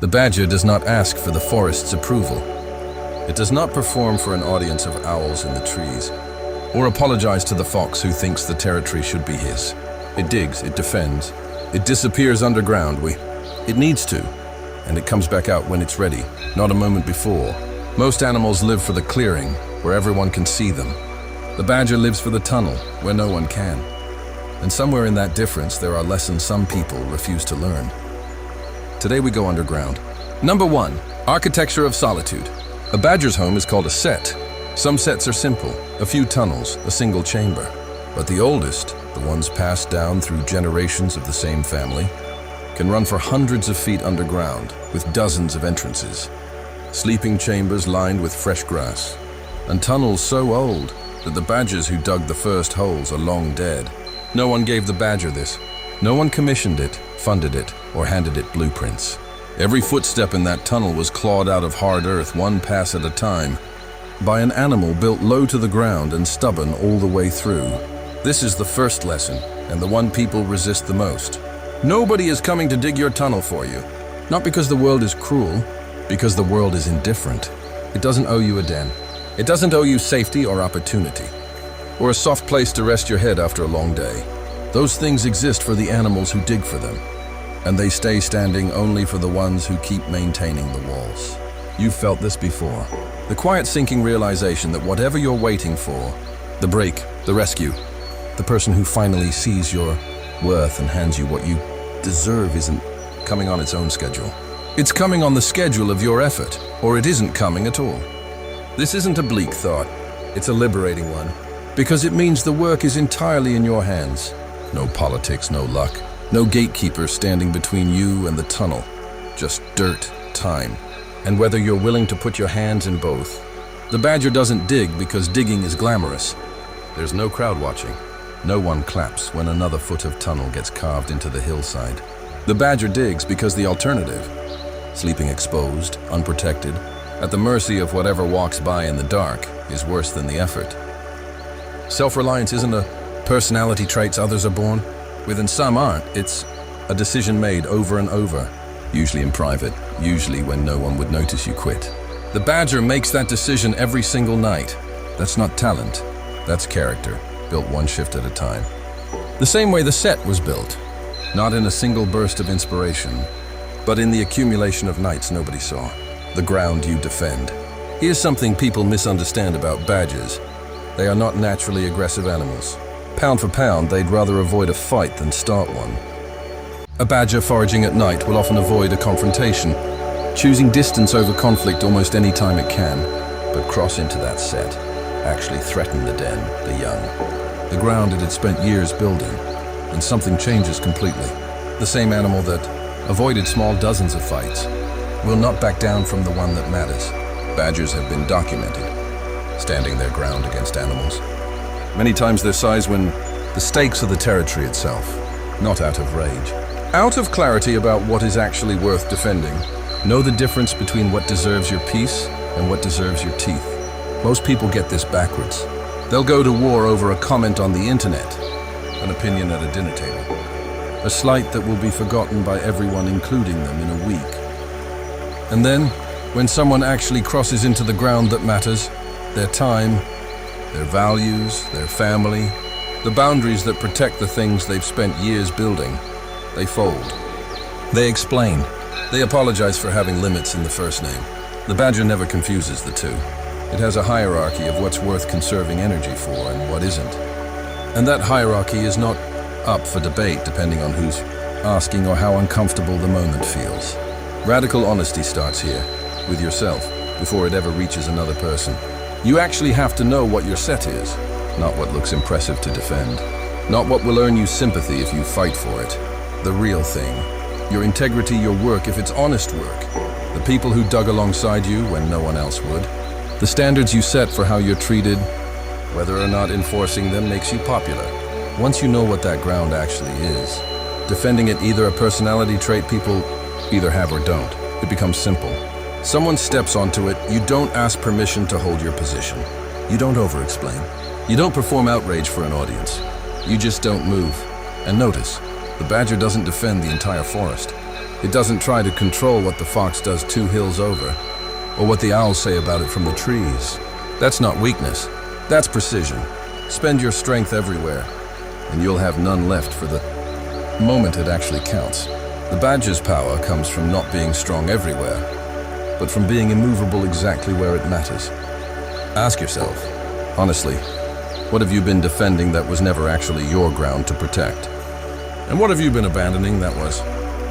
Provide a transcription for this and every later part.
The badger does not ask for the forest's approval. It does not perform for an audience of owls in the trees, or apologize to the fox who thinks the territory should be his. It digs, it defends, it disappears underground. It needs to, and it comes back out when it's ready, not a moment before. Most animals live for the clearing, where everyone can see them. The badger lives for the tunnel, where no one can. And somewhere in that difference, there are lessons some people refuse to learn. Today we go underground. Number 1, architecture of solitude. A badger's home is called a set. Some sets are simple, a few tunnels, a single chamber. But the oldest, the ones passed down through generations of the same family, can run for hundreds of feet underground with dozens of entrances. Sleeping chambers lined with fresh grass, and tunnels so old that the badgers who dug the first holes are long dead. No one gave the badger this. No one commissioned it, funded it, or handed it blueprints. Every footstep in that tunnel was clawed out of hard earth, one pass at a time, by an animal built low to the ground and stubborn all the way through. This is the first lesson, and the one people resist the most. Nobody is coming to dig your tunnel for you. Not because the world is cruel, because the world is indifferent. It doesn't owe you a den. It doesn't owe you safety or opportunity, or a soft place to rest your head after a long day. Those things exist for the animals who dig for them, and they stay standing only for the ones who keep maintaining the walls. You've felt this before. The quiet sinking realization that whatever you're waiting for, the break, the rescue, the person who finally sees your worth and hands you what you deserve isn't coming on its own schedule. It's coming on the schedule of your effort, or it isn't coming at all. This isn't a bleak thought, it's a liberating one, because it means the work is entirely in your hands. No politics, no luck, no gatekeeper standing between you and the tunnel. Just dirt, time, and whether you're willing to put your hands in both. The badger doesn't dig because digging is glamorous. There's no crowd watching. No one claps when another foot of tunnel gets carved into the hillside. The badger digs because the alternative, sleeping exposed, unprotected, at the mercy of whatever walks by in the dark, is worse than the effort. Self-reliance isn't a personality traits others are born with, and some aren't. It's a decision made over and over, usually in private, usually when no one would notice you quit. The badger makes that decision every single night. That's not talent, that's character, built one shift at a time. The same way the set was built, not in a single burst of inspiration, but in the accumulation of nights nobody saw. The ground you defend. Here's something people misunderstand about badgers. They are not naturally aggressive animals. Pound for pound, they'd rather avoid a fight than start one. A badger foraging at night will often avoid a confrontation, choosing distance over conflict almost any time it can, but cross into that set, actually threaten the den, the young, the ground it had spent years building, and something changes completely. The same animal that avoided small dozens of fights will not back down from the one that matters. Badgers have been documented, standing their ground against animals. Many times their size when the stakes are the territory itself, not out of rage. Out of clarity about what is actually worth defending. Know the difference between what deserves your peace and what deserves your teeth. Most people get this backwards. They'll go to war over a comment on the internet, an opinion at a dinner table, a slight that will be forgotten by everyone, including them, in a week. And then, when someone actually crosses into the ground that matters, their time, their values, their family, the boundaries that protect the things they've spent years building, they fold. They explain. They apologize for having limits in the first name. The badger never confuses the two. It has a hierarchy of what's worth conserving energy for and what isn't. And that hierarchy is not up for debate depending on who's asking or how uncomfortable the moment feels. Radical honesty starts here, with yourself, before it ever reaches another person. You actually have to know what your set is, not what looks impressive to defend, not what will earn you sympathy if you fight for it. The real thing, your integrity, your work, if it's honest work, the people who dug alongside you when no one else would, the standards you set for how you're treated, whether or not enforcing them makes you popular. Once you know what that ground actually is, defending it either a personality trait people either have or don't, it becomes simple. Someone steps onto it, you don't ask permission to hold your position. You don't over-explain. You don't perform outrage for an audience. You just don't move. And notice, the badger doesn't defend the entire forest. It doesn't try to control what the fox does 2 hills over, or what the owls say about it from the trees. That's not weakness, that's precision. Spend your strength everywhere, and you'll have none left for the moment it actually counts. The badger's power comes from not being strong everywhere, but from being immovable exactly where it matters. Ask yourself, honestly, what have you been defending that was never actually your ground to protect? And what have you been abandoning that was?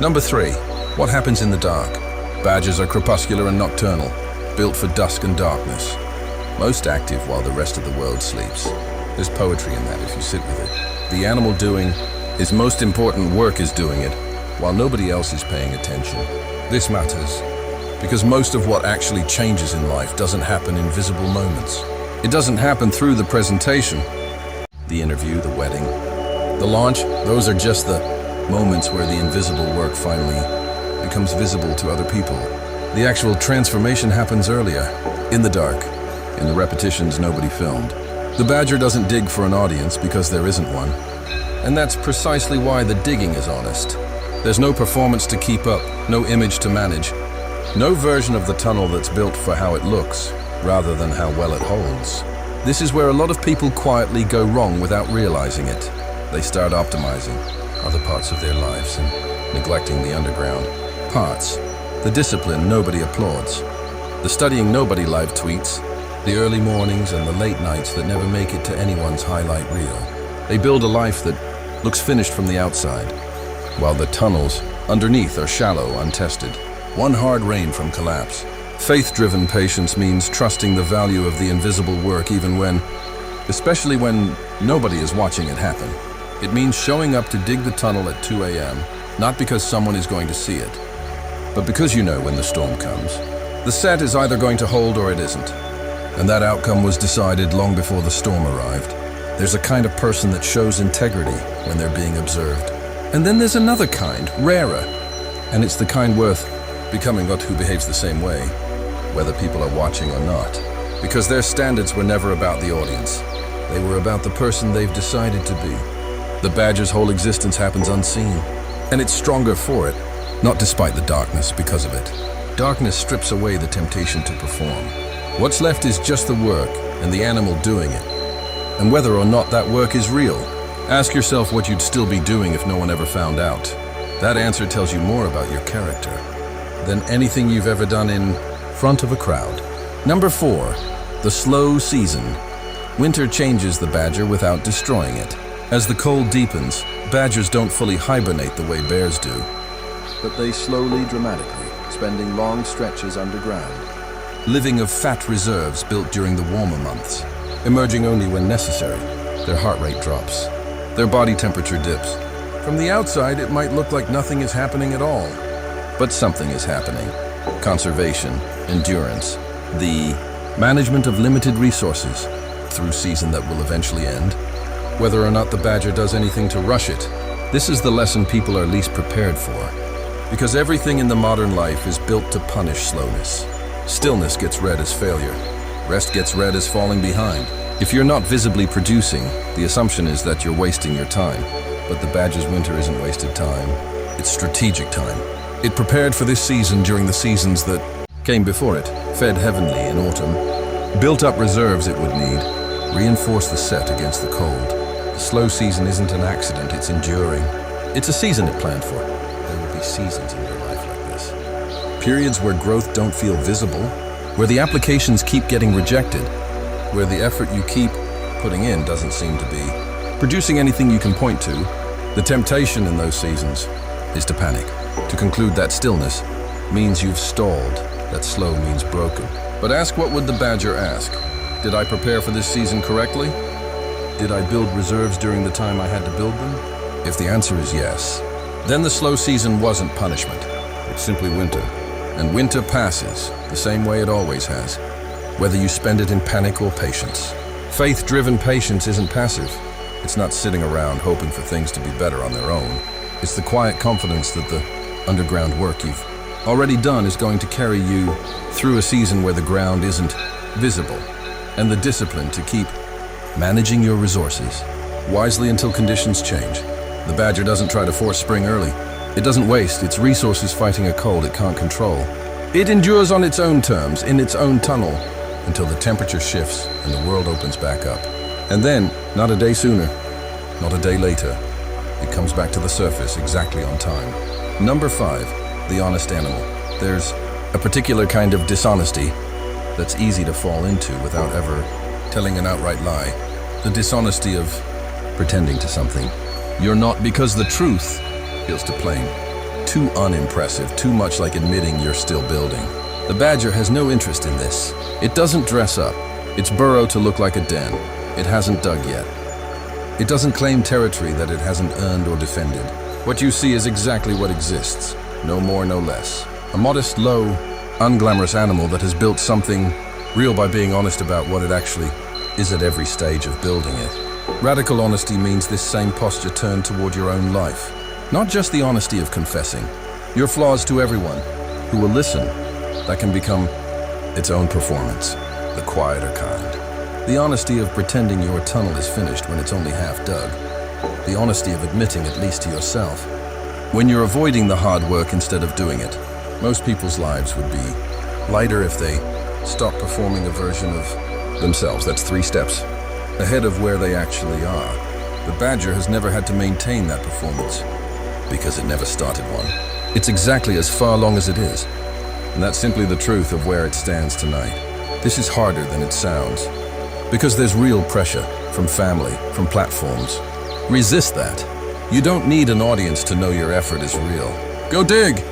Number 3, what happens in the dark? Badgers are crepuscular and nocturnal, built for dusk and darkness. Most active while the rest of the world sleeps. There's poetry in that if you sit with it. The animal doing his most important work is doing it, while nobody else is paying attention. This matters, because most of what actually changes in life doesn't happen in visible moments. It doesn't happen through the presentation, the interview, the wedding, the launch. Those are just the moments where the invisible work finally becomes visible to other people. The actual transformation happens earlier, in the dark, in the repetitions nobody filmed. The badger doesn't dig for an audience because there isn't one. And that's precisely why the digging is honest. There's no performance to keep up, no image to manage, no version of the tunnel that's built for how it looks, rather than how well it holds. This is where a lot of people quietly go wrong without realizing it. They start optimizing other parts of their lives and neglecting the underground parts. The discipline nobody applauds, the studying nobody live tweets, the early mornings and the late nights that never make it to anyone's highlight reel. They build a life that looks finished from the outside, while the tunnels underneath are shallow, untested, one hard rain from collapse. Faith-driven patience means trusting the value of the invisible work even when, especially when nobody is watching it happen. It means showing up to dig the tunnel at 2 a.m., not because someone is going to see it, but because you know when the storm comes. The set is either going to hold or it isn't, and that outcome was decided long before the storm arrived. There's a kind of person that shows integrity when they're being observed. And then there's another kind, rarer, and it's the kind worth becoming but who behaves the same way, whether people are watching or not. Because their standards were never about the audience. They were about the person they've decided to be. The badger's whole existence happens unseen, and it's stronger for it, not despite the darkness because of it. Darkness strips away the temptation to perform. What's left is just the work and the animal doing it, and whether or not that work is real. Ask yourself what you'd still be doing if no one ever found out. That answer tells you more about your character than anything you've ever done in front of a crowd. Number 4, the slow season. Winter changes the badger without destroying it. As the cold deepens, badgers don't fully hibernate the way bears do, but they slowly, dramatically, spending long stretches underground, living of fat reserves built during the warmer months, emerging only when necessary. Their heart rate drops. Their body temperature dips. From the outside, it might look like nothing is happening at all, but something is happening. Conservation, endurance, the management of limited resources through season that will eventually end. Whether or not the badger does anything to rush it, this is the lesson people are least prepared for. Because everything in the modern life is built to punish slowness. Stillness gets read as failure. Rest gets read as falling behind. If you're not visibly producing, the assumption is that you're wasting your time. But the badger's winter isn't wasted time. It's strategic time. It prepared for this season during the seasons that came before it, fed heavenly in autumn, built up reserves it would need, reinforced the set against the cold. The slow season isn't an accident, it's enduring. It's a season it planned for. There will be seasons in your life like this. Periods where growth don't feel visible, where the applications keep getting rejected, where the effort you keep putting in doesn't seem to be producing anything you can point to. The temptation in those seasons is to panic, to conclude that stillness means you've stalled, that slow means broken. But ask, what would the badger ask? Did I prepare for this season correctly? Did I build reserves during the time I had to build them? If the answer is yes, then the slow season wasn't punishment. It's simply winter. And winter passes the same way it always has, whether you spend it in panic or patience. Faith-driven patience isn't passive. It's not sitting around hoping for things to be better on their own. It's the quiet confidence that the underground work you've already done is going to carry you through a season where the ground isn't visible, and the discipline to keep managing your resources wisely until conditions change. The badger doesn't try to force spring early. It doesn't waste its resources fighting a cold it can't control. It endures on its own terms, in its own tunnel, until the temperature shifts and the world opens back up. And then, not a day sooner, not a day later, it comes back to the surface exactly on time. Number 5, the honest animal. There's a particular kind of dishonesty that's easy to fall into without ever telling an outright lie. The dishonesty of pretending to something you're not because the truth feels too plain, too unimpressive, too much like admitting you're still building. The badger has no interest in this. It doesn't dress up. It's burrow to look like a den. It hasn't dug yet. It doesn't claim territory that it hasn't earned or defended. What you see is exactly what exists, no more, no less. A modest, low, unglamorous animal that has built something real by being honest about what it actually is at every stage of building it. Radical honesty means this same posture turned toward your own life. Not just the honesty of confessing your flaws to everyone who will listen. That can become its own performance, the quieter kind. The honesty of pretending your tunnel is finished when it's only half dug. The honesty of admitting, at least to yourself, when you're avoiding the hard work instead of doing it. Most people's lives would be lighter if they stopped performing a version of themselves. That's 3 steps ahead of where they actually are. The badger has never had to maintain that performance because it never started one. It's exactly as far along as it is. And that's simply the truth of where it stands tonight. This is harder than it sounds, because there's real pressure from family, from platforms. Resist that. You don't need an audience to know your effort is real. Go dig!